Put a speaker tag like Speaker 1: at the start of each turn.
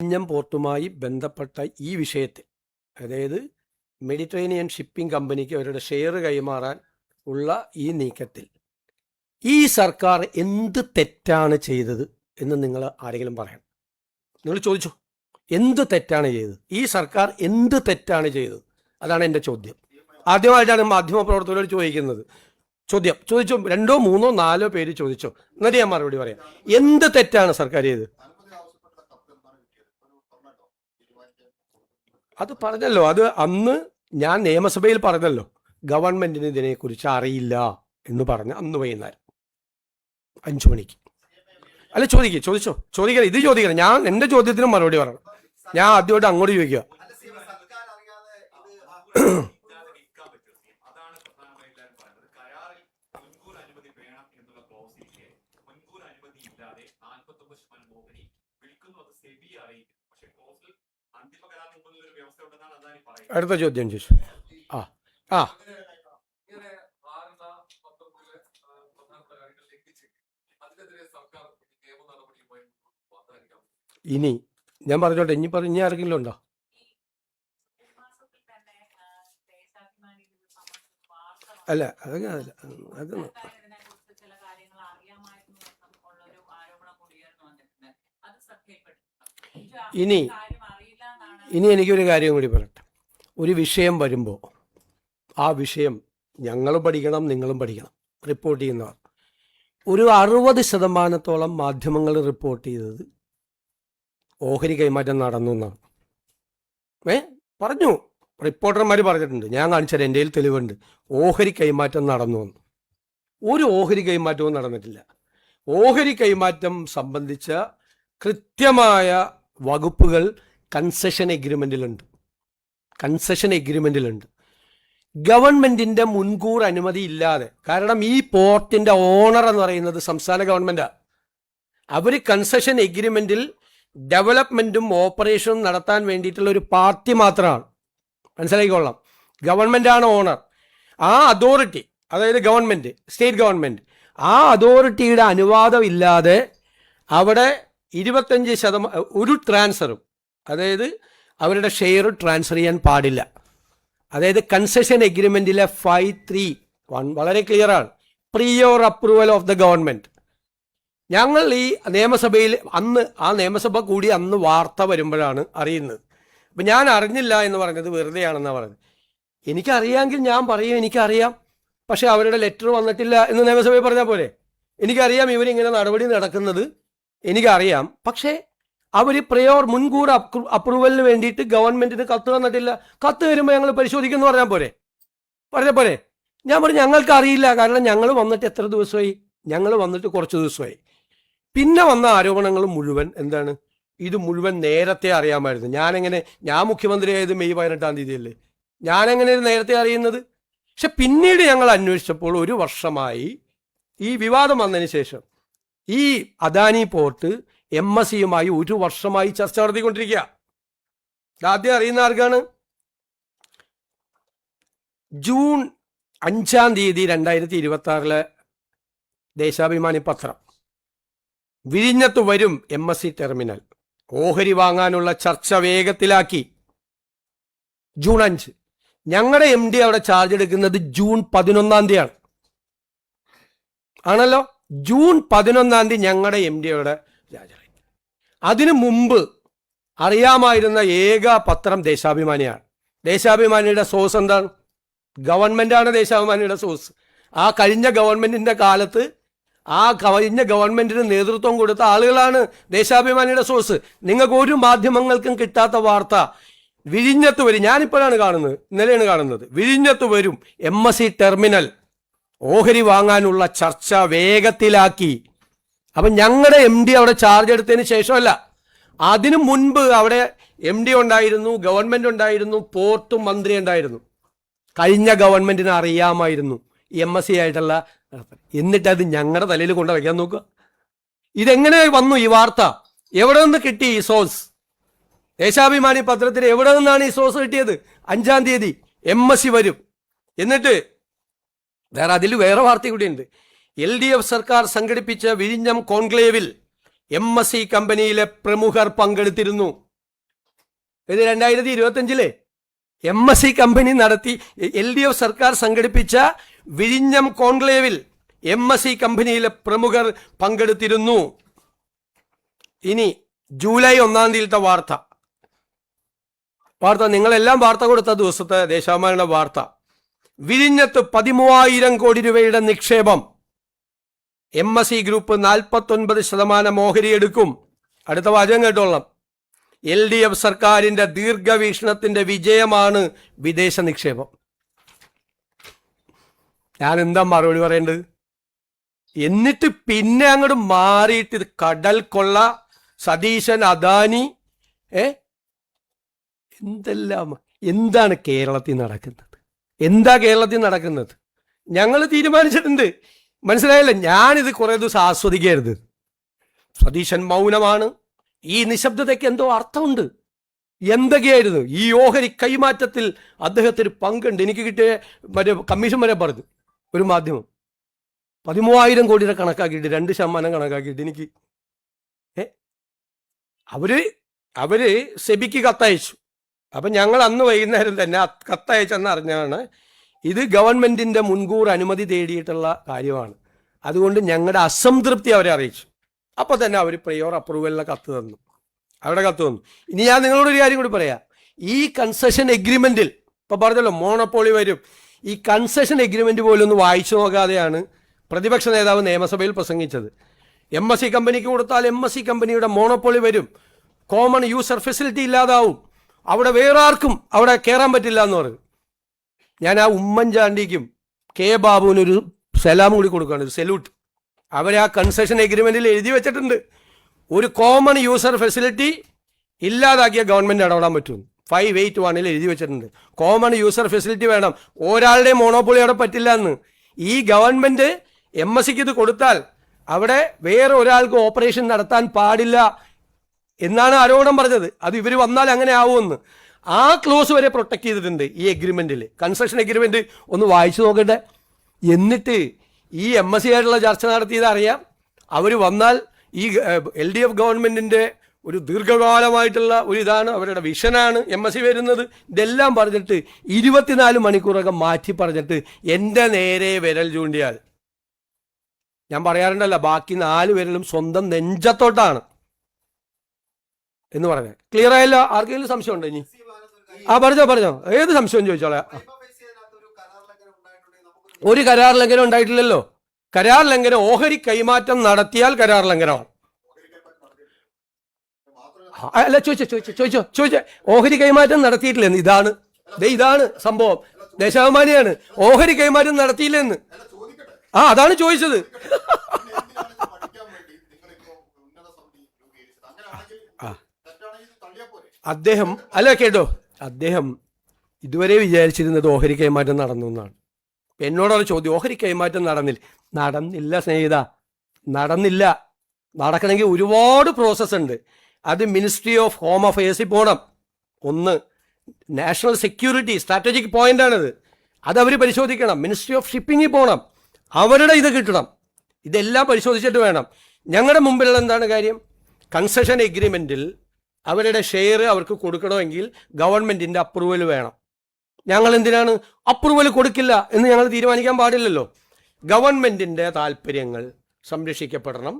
Speaker 1: വിഴിഞ്ഞം പോർട്ടുമായി ബന്ധപ്പെട്ട ഈ വിഷയത്തിൽ, അതായത് മെഡിറ്ററേനിയൻ ഷിപ്പിംഗ് കമ്പനിക്ക് അവരുടെ ഷെയർ കൈമാറാൻ ഉള്ള ഈ നീക്കത്തിൽ ഈ സർക്കാർ എന്ത് തെറ്റാണ് ചെയ്തത് എന്ന് നിങ്ങൾ ആരെങ്കിലും പറയണം. നിങ്ങൾ ചോദിച്ചു, എന്ത് തെറ്റാണ് ചെയ്തത്? ഈ സർക്കാർ എന്ത് തെറ്റാണ് ചെയ്തത്? അതാണ് എൻ്റെ ചോദ്യം. ആദ്യമായിട്ടാണ് മാധ്യമപ്രവർത്തകരോട് ചോദിക്കുന്നത്. ചോദിച്ചോ, 2, 3, 4 പേര് ചോദിച്ചോ, എന്നിട്ട് ഞാൻ മറുപടി പറയാം. എന്ത് തെറ്റാണ് സർക്കാർ ചെയ്തത്? അത് പറഞ്ഞല്ലോ, അത് അന്ന് ഞാൻ നിയമസഭയിൽ പറഞ്ഞല്ലോ, ഗവൺമെന്റിന് ഇതിനെക്കുറിച്ച് അറിയില്ല എന്ന് പറഞ്ഞ് അന്ന് വൈകുന്നേരം 5 മണിക്ക്. അല്ല, ചോദിക്കണം, ഇത് ചോദിക്കണം. ഞാൻ എൻ്റെ ചോദ്യത്തിന് മറുപടി പറയണം. ഞാൻ ആദ്യമായിട്ട് അങ്ങോട്ട് ചോദിക്കുക. അടുത്ത ചോദ്യം ചോദിച്ചു. ഇനി ഞാൻ പറഞ്ഞോട്ടെ, ഇനി ആരെങ്കിലും ഉണ്ടോ? അല്ല, അത് ഇനി എനിക്കൊരു കാര്യം കൂടി പറയട്ടെ. ഒരു വിഷയം വരുമ്പോൾ ആ വിഷയം ഞങ്ങളും പഠിക്കണം, നിങ്ങളും പഠിക്കണം. റിപ്പോർട്ട് ചെയ്യുന്നവർ ഒരു 60% മാധ്യമങ്ങൾ റിപ്പോർട്ട് ചെയ്തത് ഓഹരി കൈമാറ്റം നടന്നു എന്നാണ്. പറഞ്ഞു, റിപ്പോർട്ടർമാർ പറഞ്ഞിട്ടുണ്ട്. ഞാൻ കാണിച്ചാൽ എൻ്റെ കയ്യിൽ തെളിവുണ്ട്. ഓഹരി കൈമാറ്റം നടന്നു എന്ന്. ഒരു ഓഹരി കൈമാറ്റവും നടന്നിട്ടില്ല. ഓഹരി കൈമാറ്റം സംബന്ധിച്ച കൃത്യമായ വകുപ്പുകൾ കൺസെഷൻ എഗ്രിമെന്റിലുണ്ട്. ഗവൺമെന്റിന്റെ മുൻകൂർ അനുമതി ഇല്ലാതെ, കാരണം ഈ പോർട്ടിന്റെ ഓണർ എന്ന് പറയുന്നത് സംസ്ഥാന ഗവൺമെന്റാണ്. അവർ കൺസെഷൻ എഗ്രിമെന്റിൽ ഡെവലപ്മെന്റും ഓപ്പറേഷനും നടത്താൻ വേണ്ടിയിട്ടുള്ള ഒരു പാർട്ടി മാത്രമാണ്. മനസ്സിലാക്കിക്കൊള്ളാം. ഗവൺമെന്റാണ് ഓണർ. ആ അതോറിറ്റി, അതായത് ഗവൺമെന്റ്, സ്റ്റേറ്റ് ഗവൺമെന്റ്, ആ അതോറിറ്റിയുടെ അനുവാദം ഇല്ലാതെ അവിടെ 25% ഒരു ട്രാൻസ്ഫറും, അതായത് അവരുടെ ഷെയർ ട്രാൻസ്ഫർ ചെയ്യാൻ പാടില്ല. അതായത് കൺസെഷൻ എഗ്രിമെന്റിലെ 5.3.1 വളരെ ക്ലിയറാണ്. Prior approval of the government. ഞങ്ങൾ ഈ നിയമസഭയിൽ ആ നിയമസഭ കൂടി അന്ന് വാർത്ത വരുമ്പോഴാണ് അറിയുന്നത്. അപ്പം ഞാൻ അറിഞ്ഞില്ല എന്ന് പറഞ്ഞത് വെറുതെയാണെന്നാണ് പറഞ്ഞത്. എനിക്കറിയാമെങ്കിൽ ഞാൻ പറയും എനിക്കറിയാം, പക്ഷെ അവരുടെ ലെറ്റർ വന്നിട്ടില്ല എന്ന് നിയമസഭയിൽ പറഞ്ഞാൽ പോലെ. എനിക്കറിയാം ഇവരിങ്ങനെ നടപടി നടക്കുന്നത്, എനിക്കറിയാം. പക്ഷേ അവർ മുൻകൂർ അപ്രൂവലിന് വേണ്ടിയിട്ട് ഗവൺമെന്റിന് കത്ത് തന്നിട്ടില്ല. കത്ത് വരുമ്പോൾ ഞങ്ങൾ പരിശോധിക്കുമെന്ന് പറഞ്ഞ പോലെ ഞാൻ പറഞ്ഞു ഞങ്ങൾക്ക് അറിയില്ല. കാരണം ഞങ്ങൾ വന്നിട്ട് എത്ര ദിവസമായി? ഞങ്ങൾ വന്നിട്ട് കുറച്ച് ദിവസമായി. പിന്നെ വന്ന ആരോപണങ്ങൾ മുഴുവൻ എന്താണ്? ഇത് മുഴുവൻ നേരത്തെ അറിയാമായിരുന്നു. ഞാൻ മുഖ്യമന്ത്രിയായത് മെയ് 18-ാം തീയതിയല്ലേ. ഞാനെങ്ങനെ നേരത്തെ അറിയുന്നത്? പക്ഷെ പിന്നീട് ഞങ്ങൾ അന്വേഷിച്ചപ്പോൾ 1 വർഷമായി ഈ വിവാദം വന്നതിന് ശേഷം ഈ അദാനി പോർട്ട് MSCയുമായി 1 വർഷമായി ചർച്ച നടത്തിക്കൊണ്ടിരിക്കുക. ആദ്യം അറിയുന്ന ആർക്കാണ്? ജൂൺ 5-ാം തീയതി 2026 ദേശാഭിമാനി പത്രം, വിഴിഞ്ഞത്ത് വരും MSC ടെർമിനൽ, ഓഹരി വാങ്ങാനുള്ള ചർച്ച വേഗത്തിലാക്കി. ജൂൺ 5. ഞങ്ങളുടെ MD അവിടെ ചാർജ് എടുക്കുന്നത് ജൂൺ 11-ാം തീയതിയാണ്. ആണല്ലോ. ജൂൺ 11-ാം തീയതി ഞങ്ങളുടെ MD അവിടെ രാജായി. അതിനു മുമ്പ് അറിയാമായിരുന്ന ഏക പത്രം ദേശാഭിമാനിയാണ്. ദേശാഭിമാനിയുടെ സോഴ്സ് എന്താണ്? ഗവൺമെന്റാണ് ദേശാഭിമാനിയുടെ സോഴ്സ്. ആ കഴിഞ്ഞ ഗവൺമെന്റിന്റെ കാലത്ത് ആ കഴിഞ്ഞ ഗവൺമെന്റിന് നേതൃത്വം കൊടുത്ത ആളുകളാണ് ദേശാഭിമാനിയുടെ സോഴ്സ്. നിങ്ങൾക്ക് ഒരു മാധ്യമങ്ങൾക്കും കിട്ടാത്ത വാർത്ത, വിഴിഞ്ഞത്ത് വരും. ഞാനിപ്പോഴാണ് കാണുന്നത്, ഇന്നലെയാണ് കാണുന്നത്. വിഴിഞ്ഞത്ത് വരും MSC ടെർമിനൽ, ഓഹരി വാങ്ങാനുള്ള ചർച്ച വേഗത്തിലാക്കി. അപ്പം ഞങ്ങളുടെ MD അവിടെ ചാർജ് എടുത്തതിന് ശേഷമല്ല, അതിനു മുൻപ് അവിടെ MD ഉണ്ടായിരുന്നു, ഗവൺമെന്റ് ഉണ്ടായിരുന്നു, പോർട്ട് മന്ത്രി ഉണ്ടായിരുന്നു. കഴിഞ്ഞ ഗവൺമെന്റിന് അറിയാമായിരുന്നു MSC ആയിട്ടുള്ള. എന്നിട്ട് അത് ഞങ്ങളുടെ തലയിൽ കൊണ്ട് വയ്ക്കാൻ നോക്കുക. ഇതെങ്ങനെ വന്നു ഈ വാർത്ത? എവിടെ നിന്ന് കിട്ടി ഈ സോഴ്സ്? ദേശാഭിമാനി പത്രത്തിൽ എവിടെ നിന്നാണ് ഈ സോഴ്സ് കിട്ടിയത്? 5-ാം തീയതി MSC വരും. എന്നിട്ട് അതിൽ വേറെ വാർത്ത കൂടിയുണ്ട്. LDF സർക്കാർ സംഘടിപ്പിച്ച വിഴിഞ്ഞം കോൺക്ലേവിൽ MSC കമ്പനിയിലെ പ്രമുഖർ പങ്കെടുത്തിരുന്നു. ഇത് 2025 MSC കമ്പനി നടത്തി LDF സർക്കാർ സംഘടിപ്പിച്ച വിഴിഞ്ഞം കോൺക്ലേവിൽ MSC കമ്പനിയിലെ പ്രമുഖർ പങ്കെടുത്തിരുന്നു. ഇനി ജൂലൈ 1 തീയതിയിലത്തെ വാർത്ത നിങ്ങളെല്ലാം വാർത്ത കൊടുത്ത ദിവസത്തെ ദേശാഭിമാനിയുടെ വാർത്ത. വിഴിഞ്ഞത്ത് 13,000 കോടി രൂപയുടെ നിക്ഷേപം. MSC ഗ്രൂപ്പ് 49% ഓഹരി എടുക്കും. അടുത്ത വാചകം കേട്ടോളാം. LDF സർക്കാരിന്റെ ദീർഘവീക്ഷണത്തിന്റെ വിജയമാണ് വിദേശ നിക്ഷേപം. ഞാൻ എന്താ മറുപടി പറയേണ്ടത്? എന്നിട്ട് പിന്നെ അങ്ങോട്ട് മാറിയിട്ട് ഇത് കടൽ കൊള്ള, സതീശൻ, അദാനി, എന്താണ് കേരളത്തിൽ നടക്കുന്നത്? എന്താ കേരളത്തിൽ നടക്കുന്നത്? ഞങ്ങൾ തീരുമാനിച്ചിട്ടുണ്ട്, മനസ്സിലായല്ലോ. ഞാനിത് കുറെ ദിവസം ആസ്വദിക്കരുത്. സതീശൻ മൗനമാണ്. ഈ നിശബ്ദതയ്ക്ക് എന്തോ അർത്ഥമുണ്ട്. എന്തൊക്കെയായിരുന്നു ഈ ഓഹരി കൈമാറ്റത്തിൽ അദ്ദേഹത്തിന് പങ്കുണ്ട്. എനിക്ക് കിട്ടിയ കമ്മീഷൻ വരെ പറഞ്ഞു ഒരു മാധ്യമം 13,000 കോടിയുടെ കണക്കാക്കിയിട്ട് 2% കണക്കാക്കിയിട്ട് എനിക്ക് അവര് സെബിക്ക് കത്തയച്ചു. അപ്പം ഞങ്ങൾ അന്ന് വൈകുന്നേരം തന്നെ കത്തയച്ചെന്ന് അറിഞ്ഞാണ് ഇത് ഗവൺമെന്റിന്റെ മുൻകൂർ അനുമതി തേടിയിട്ടുള്ള കാര്യമാണ്. അതുകൊണ്ട് ഞങ്ങളുടെ അസംതൃപ്തി അവരെ അറിയിച്ചു. അപ്പോൾ തന്നെ അവർ പ്രയോർ അപ്രൂവലിലെ കത്ത് തന്നു. ഇനി ഞാൻ നിങ്ങളോടൊരു കാര്യം കൂടി പറയാം. ഈ കൺസെഷൻ എഗ്രിമെന്റിൽ ഇപ്പൊ പറഞ്ഞല്ലോ മോണോപോളി വരും. ഈ കൺസെഷൻ എഗ്രിമെന്റ് പോലും ഒന്ന് വായിച്ചു നോക്കാതെയാണ് പ്രതിപക്ഷ നേതാവ് നിയമസഭയിൽ പ്രസംഗിച്ചത്. MSC കമ്പനിക്ക് കൊടുത്താൽ MSC കമ്പനിയുടെ മോണോപോളി വരും, കോമൺ യൂസർ ഫെസിലിറ്റി ഇല്ലാതാവും, അവിടെ വേറെ ആർക്കും അവിടെ കയറാൻ പറ്റില്ല എന്ന് പറയും. ഞാൻ ആ ഉമ്മൻചാണ്ടിക്കും കെ ബാബുവിനൊരു സലാം കൂടി കൊടുക്കുകയാണ്, ഒരു സല്യൂട്ട്. അവരെ ആ കൺസെഷൻ എഗ്രിമെന്റിൽ എഴുതി വെച്ചിട്ടുണ്ട്, ഒരു കോമൺ യൂസർ ഫെസിലിറ്റി ഇല്ലാതാക്കിയ ഗവൺമെന്റ് ഇടപെടാൻ പറ്റും. 581 എഴുതി വെച്ചിട്ടുണ്ട് കോമൺ യൂസർ ഫെസിലിറ്റി വേണം. ഒരാളുടെ മോണോപോളി അവിടെ പറ്റില്ല എന്ന്. ഈ ഗവൺമെന്റ് MSCക്ക് ഇത് കൊടുത്താൽ അവിടെ വേറെ ഒരാൾക്ക് ഓപ്പറേഷൻ നടത്താൻ പാടില്ല എന്നാണ് ആരോപണം പറഞ്ഞത്. അത് ഇവർ വന്നാൽ അങ്ങനെ ആവുമെന്ന്. ആ ക്ലോസ് വരെ പ്രൊട്ടക്ട് ചെയ്തിട്ടുണ്ട് ഈ എഗ്രിമെന്റിൽ. കൺസെഷൻ എഗ്രിമെന്റ് ഒന്ന് വായിച്ചു നോക്കട്ടെ. എന്നിട്ട് ഈ MSC ആയിട്ടുള്ള ചർച്ച നടത്തിയത് അറിയാം. അവർ വന്നാൽ ഈ LDF ഗവൺമെന്റിന്റെ ഒരു ദീർഘകാലമായിട്ടുള്ള ഒരു ഇതാണ്, അവരുടെ വിഷനാണ് MSC വരുന്നത്. ഇതെല്ലാം പറഞ്ഞിട്ട് 24 മണിക്കൂറൊക്കെ മാറ്റി പറഞ്ഞിട്ട് എൻ്റെ നേരെ വിരൽ ചൂണ്ടിയാൽ, ഞാൻ പറയാറുണ്ടല്ലോ ബാക്കി 4 വിരലും സ്വന്തം നെഞ്ചത്തോട്ടാണ് എന്ന് പറഞ്ഞത്. ക്ലിയർ ആയല്ലോ? ആർക്കെങ്കിലും സംശയം ഉണ്ടോ? ഇനി പറഞ്ഞോ ഏത് സംശയം ചോദിച്ചോളാം. ഒരു കരാർ ലംഘനം ഉണ്ടായിട്ടില്ലല്ലോ. കരാർ ലംഘനം ഓഹരി കൈമാറ്റം നടത്തിയാൽ കരാർ ലംഘനമാണ്. അല്ല ചോദിച്ചോ ഓഹരി കൈമാറ്റം നടത്തിയിട്ടില്ലെന്ന്. ഇതാണ് സംഭവം. ദേശാഭിമാനിയാണ്. ഓഹരി കൈമാറ്റം നടത്തിയില്ലെന്ന്. അതാണ് ചോദിച്ചത്. അദ്ദേഹം അദ്ദേഹം ഇതുവരെ വിചാരിച്ചിരുന്നത് ഓഹരി കൈമാറ്റം നടന്നു എന്നാണ്. എന്നോടാണ് ചോദ്യം. ഓഹരി കൈമാറ്റം നടന്നില്ല സ്നേഹിത, നടന്നില്ല. നടക്കണമെങ്കിൽ ഒരുപാട് പ്രോസസ്സ് ഉണ്ട്. അത് മിനിസ്ട്രി ഓഫ് ഹോം അഫയേഴ്സിൽ പോകണം. ഒന്ന് നാഷണൽ സെക്യൂരിറ്റി സ്ട്രാറ്റജിക് പോയിന്റാണിത്. അതവർ പരിശോധിക്കണം. മിനിസ്ട്രി ഓഫ് ഷിപ്പിങ്ങിൽ പോകണം, അവരുടെ ഇത് കിട്ടണം. ഇതെല്ലാം പരിശോധിച്ചിട്ട് വേണം. ഞങ്ങളുടെ മുമ്പിലുള്ള എന്താണ് കാര്യം? കൺസെഷൻ എഗ്രിമെന്റിൽ അവരുടെ ഷെയർ അവർക്ക് കൊടുക്കണമെങ്കിൽ ഗവൺമെന്റിന്റെ അപ്രൂവൽ വേണം. ഞങ്ങൾ എന്തിനാണ് അപ്രൂവൽ കൊടുക്കില്ല എന്ന് ഞങ്ങൾ തീരുമാനിക്കാൻ പാടില്ലല്ലോ. ഗവൺമെന്റിന്റെ താല്പര്യങ്ങൾ സംരക്ഷിക്കപ്പെടണം.